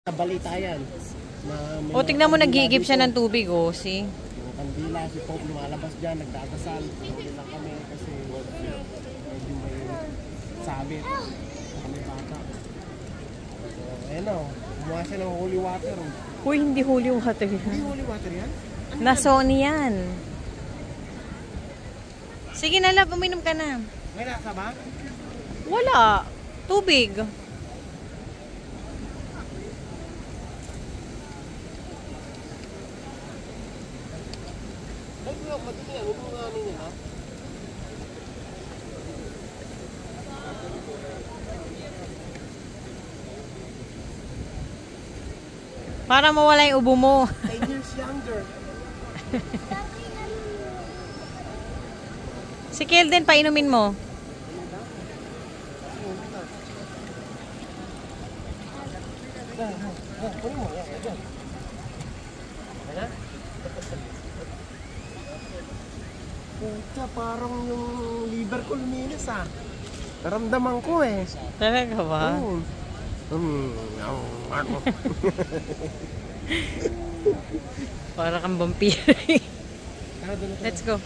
Nabalita yan. O, tignan mo, nag-iigib siya ng tubig, o. See? Yung kandila, si Pope lumalabas dyan, nagdadasal. Huli lang kami kasi medyo may sabit. Kami bata. So, ayun o. Kumuha siya ng holy water. Uy, hindi holy water yan. Hindi holy water yan? Na-Sony yan. Sige na, love. Uminom ka na. May nasa ba? Wala. Tubig. Madumi yan. Huwag mo nga ninyo, ha? Para mawala yung ubo mo. 10 years younger. Si Kelden, painumin mo. Puta, parang yung liver ko luminis ah. Naramdaman ko eh. Talaga ba? Oo. Ako. Para kang vampire. Let's go.